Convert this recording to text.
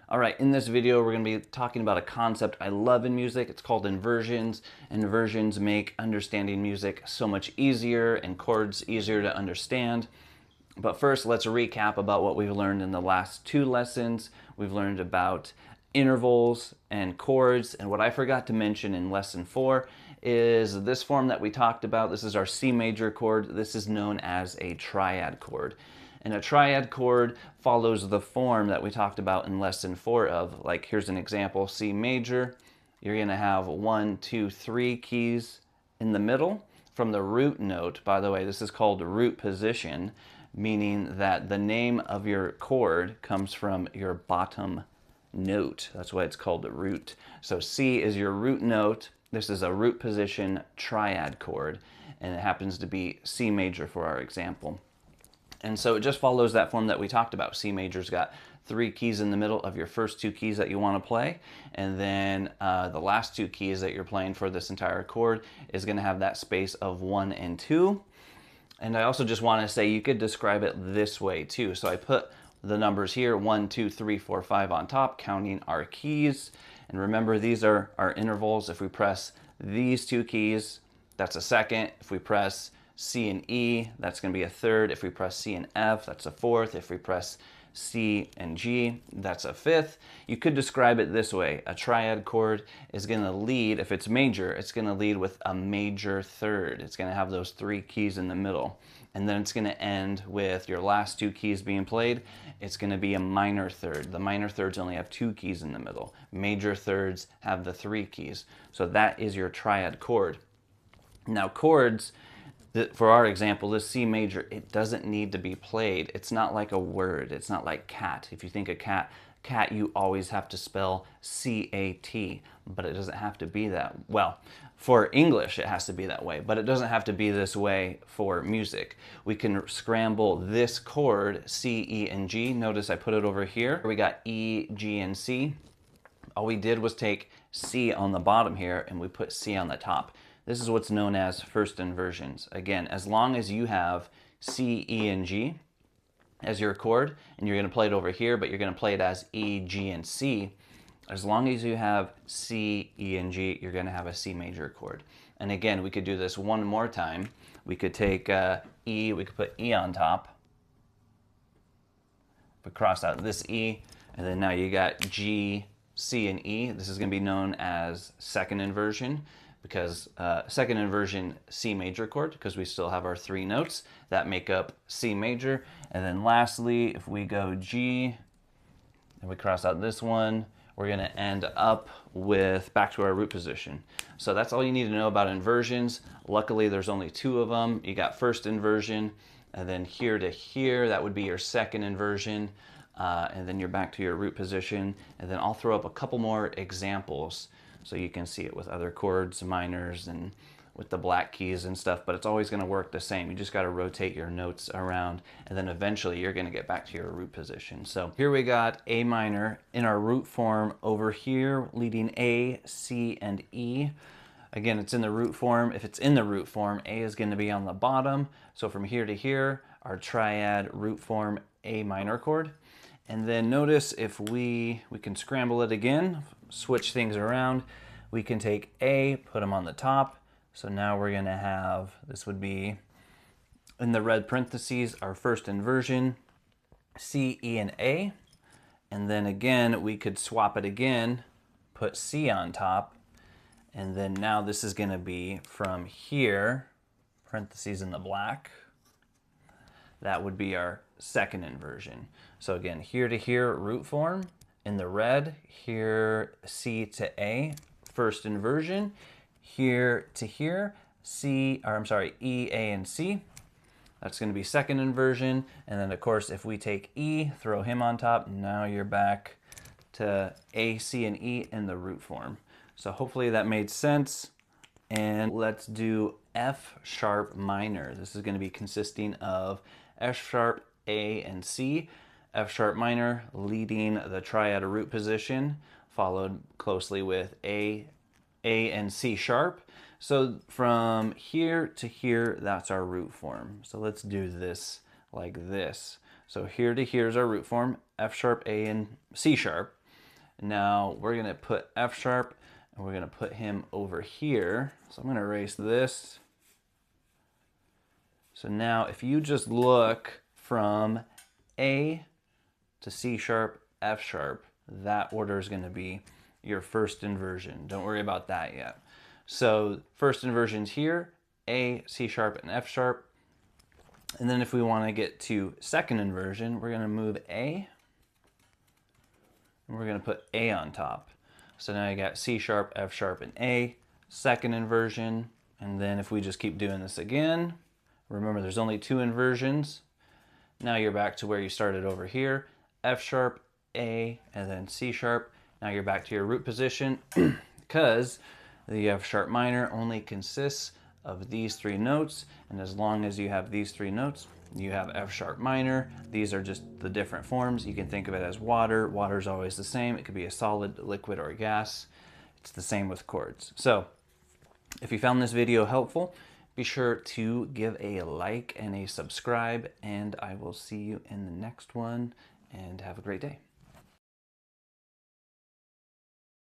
All right, in this video, we're going to be talking about a concept I love in music. It's called inversions. Inversions make understanding music so much easier and chords easier to understand. But first, let's recap about what we've learned in the last two lessons. We've learned about intervals and chords, and what I forgot to mention in lesson 4 is this form that we talked about. This is our C major chord. This is known as a triad chord. And a triad chord follows the form that we talked about in lesson 4 of, like, here's an example, C major. You're going to have 1, 2, 3 keys in the middle from the root note. By the way, this is called root position, meaning that the name of your chord comes from your bottom note. That's why it's called the root. So C is your root note. This is a root position triad chord, and it happens to be C major for our example. And so it just follows that form that we talked about. C major's got 3 keys in the middle of your first 2 keys that you want to play, and then the last 2 keys that you're playing for this entire chord is going to have that space of 1 and 2. And I also just want to say you could describe it this way too. So I put the numbers here, 1, 2, 3, 4, 5 on top, counting our keys. And remember, these are our intervals. If we press these 2 keys, that's a second. If we press C and E, that's going to be a third. If we press C and F, that's a fourth. If we press C and G, that's a fifth. You could describe it this way. A triad chord is going to lead, if it's major, it's going to lead with a major third. It's going to have those 3 keys in the middle. And then it's going to end with your last 2 keys being played. It's going to be a minor third. The minor thirds only have 2 keys in the middle. Major thirds have the 3 keys. So that is your triad chord. Now chords, for our example, this C major, it doesn't need to be played. It's not like a word. It's not like cat. If you think of cat, you always have to spell C-A-T, but it doesn't have to be that. Well, for English, it has to be that way, but it doesn't have to be this way for music. We can scramble this chord, C, E, and G. Notice I put it over here. We got E, G, and C. All we did was take C on the bottom here, and we put C on the top. This is what's known as first inversions. Again, as long as you have C, E, and G as your chord, and you're going to play it over here, but you're going to play it as E, G, and C, as long as you have C, E, and G, you're going to have a C major chord. And again, we could do this one more time. We could take E, we could put E on top. We cross out this E, and then now you got G, C, and E. This is going to be known as second inversion, because second inversion C major chord, because we still have our 3 notes that make up C major. And then lastly, if we go G and we cross out this one, we're going to end up with back to our root position. So that's all you need to know about inversions. Luckily, there's only 2 of them. You got first inversion, and then here to here, that would be your second inversion. And then you're back to your root position. And then I'll throw up a couple more examples so you can see it with other chords, minors, and with the black keys and stuff, but it's always going to work the same. You just got to rotate your notes around, and then eventually you're going to get back to your root position. So here we got A minor in our root form over here, leading A, C, and E. Again, it's in the root form. If it's in the root form, A is going to be on the bottom. So from here to here, our triad root form A minor chord. And then notice if we can scramble it again, switch things around. We can take A, put them on the top. So now we're going to have, this would be in the red parentheses, our first inversion, C, E, and A. And then again, we could swap it again, put C on top. And then now this is going to be from here, parentheses in the black. That would be our second inversion. So again, here to here, root form. In the red, here, C to A, first inversion. Here to here, E, A, and C. That's going to be second inversion. And then, of course, if we take E, throw him on top, now you're back to A, C, and E in the root form. So hopefully that made sense. And let's do F sharp minor. This is going to be consisting of F sharp, A, and C. F sharp minor leading the triad root position, followed closely with A, and C sharp. So from here to here, that's our root form. So let's do this like this. So here to here is our root form, F sharp, A, and C sharp. Now we're gonna put F sharp and we're gonna put him over here. So I'm gonna erase this. So now if you just look from A to C sharp, F sharp, that order is gonna be your first inversion. Don't worry about that yet. So first inversion's here, A, C sharp, and F sharp. And then if we wanna get to second inversion, we're gonna move A, and we're gonna put A on top. So now you got C sharp, F sharp, and A, second inversion. And then if we just keep doing this again, remember there's only 2 inversions. Now you're back to where you started over here, F sharp, A, and then C sharp. Now you're back to your root position because the F sharp minor only consists of these 3 notes. And as long as you have these 3 notes, you have F sharp minor. These are just the different forms. You can think of it as water. Water is always the same. It could be a solid, liquid, or gas. It's the same with chords. So if you found this video helpful, be sure to give a like and a subscribe, and I will see you in the next one, and have a great day.